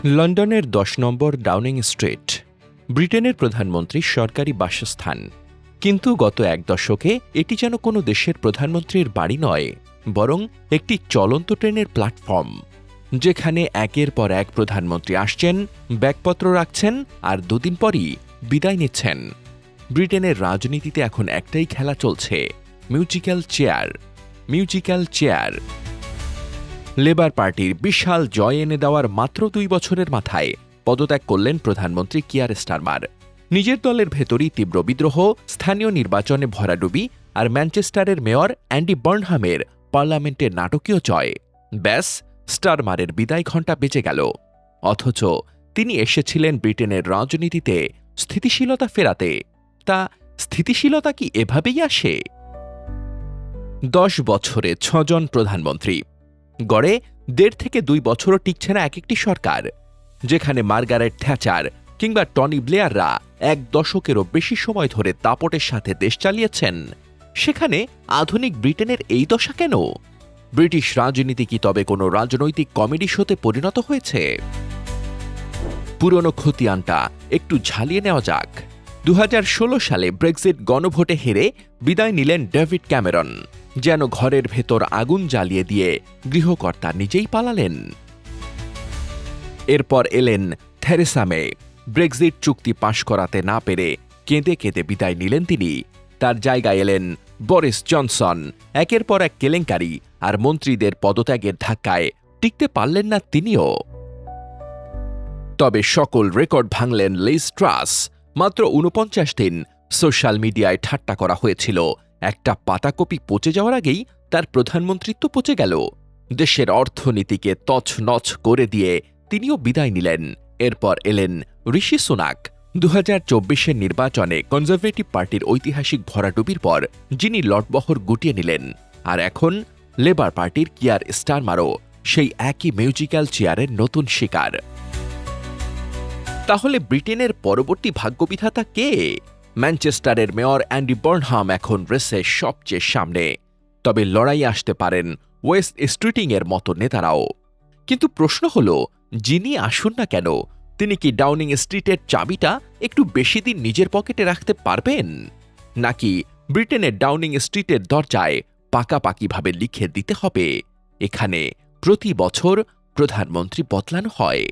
লন্ডনের ১০ নম্বর Downing street ব্রিটেনের প্রধানমন্ত্রীর সরকারি বাসস্থান। কিন্তু গত এক দশকে এটি যেন কোনো দেশের প্রধানমন্ত্রীর বাড়ি নয়, বরং একটি চলন্ত ট্রেনের প্ল্যাটফর্ম, যেখানে একের পর এক প্রধানমন্ত্রী আসছেন, ব্যাগপত্র রাখছেন আর দুদিন পরই বিদায় নিচ্ছেন। ব্রিটেনের রাজনীতিতে এখন একটাই খেলা চলছে, মিউজিক্যাল চেয়ার। লেবার পার্টির বিশাল জয় এনে দেওয়ার মাত্র ২ বছরের মাথায় পদত্যাগ করলেন প্রধানমন্ত্রী কিয়ার স্টারমার। নিজের দলের ভেতরই তীব্র বিদ্রোহ, স্থানীয় নির্বাচনে ভরাডুবি আর ম্যানচেস্টারের মেয়র অ্যান্ডি বার্নহামের পার্লামেন্টে নাটকীয় জয়। ব্যাস, স্টারমারের বিদায় ঘণ্টা বেজে গেল। অথচ তিনি এসেছিলেন ব্রিটেনের রাজনীতিতে স্থিতিশীলতা ফেরাতে। তা স্থিতিশীলতা কি এভাবেই আসে? ১০ বছরে ৬ জন প্রধানমন্ত্রী, গড়ে ১.৫ থেকে ২ বছরও টিকছে না এক একটি সরকার। যেখানে মার্গারেট থ্যাচার কিংবা টনি ব্লেয়াররা ১ দশকেরও বেশি সময় ধরে দাপটের সাথে দেশ চালিয়েছেন, সেখানে আধুনিক ব্রিটেনের এই দশা কেন? ব্রিটিশ রাজনীতি কি তবে কোনো রাজনৈতিক কমেডি শোতে পরিণত হয়েছে? পুরনো খতিয়ানটা একটু ঝালিয়ে নেওয়া যাক। ২০১৬ সালে ব্রেক্সিট গণভোটে হেরে বিদায় নিলেন ডেভিড ক্যামেরন। যেন ঘরের ভেতর আগুন জ্বালিয়ে দিয়ে গৃহকর্তা নিজেই পালালেন। এরপর এলেন থেরেসা মে। ব্রেক্সিট চুক্তি পাশ করাতে না পেরে কেঁদে কেঁদে বিদায় নিলেন তিনি। তার জায়গায় এলেন বরিস জনসন। একের পর এক কেলেঙ্কারি আর মন্ত্রীদের পদত্যাগের ধাক্কায় টিকতে পারলেন না তিনিও। তবে সকল রেকর্ড ভাঙলেন লিজ ট্রাস। মাত্র ৪৯ দিন সোশ্যাল মিডিয়ায় ঠাট্টা করা হয়েছিল, একটা পাতাকপি পচে যাওয়ার আগেই তার প্রধানমন্ত্রিত্ব পচে গেল। দেশের অর্থনীতিকে তছনছ করে দিয়ে তিনিও বিদায় নিলেন। এরপর এলেন ঋষি সুনাক। ২০২৪-এর নির্বাচনে কনজারভেটিভ পার্টির ঐতিহাসিক ভরাডুবির পর যিনি লটবহর গুটিয়ে নিলেন। আর এখন লেবার পার্টির কিয়ার স্টারমারও সেই একই মিউজিক্যাল চেয়ারের নতুন শিকার। তাহলে ব্রিটেনের পরবর্তী ভাগ্যবিধাতা কে? ম্যানচেস্টারের মেয়র অ্যান্ডি বার্নহাম এখন রেসে সবচেয়ে সামনে। তবে লড়াই আসতে পারেন ওয়েস্ট স্ট্রিটিংয়ের মতো নেতারাও। কিন্তু প্রশ্ন হল, যিনি আসুন না কেন, তিনি কি ডাউনিং স্ট্রিটের চাবিটা একটু বেশি দিন নিজের পকেটে রাখতে পারবেন? নাকি ব্রিটেনের ডাউনিং স্ট্রিটের দরজায় পাকাপাকিভাবে লিখে দিতে হবে, এখানে প্রতি বছর প্রধানমন্ত্রী বদলানো হয়?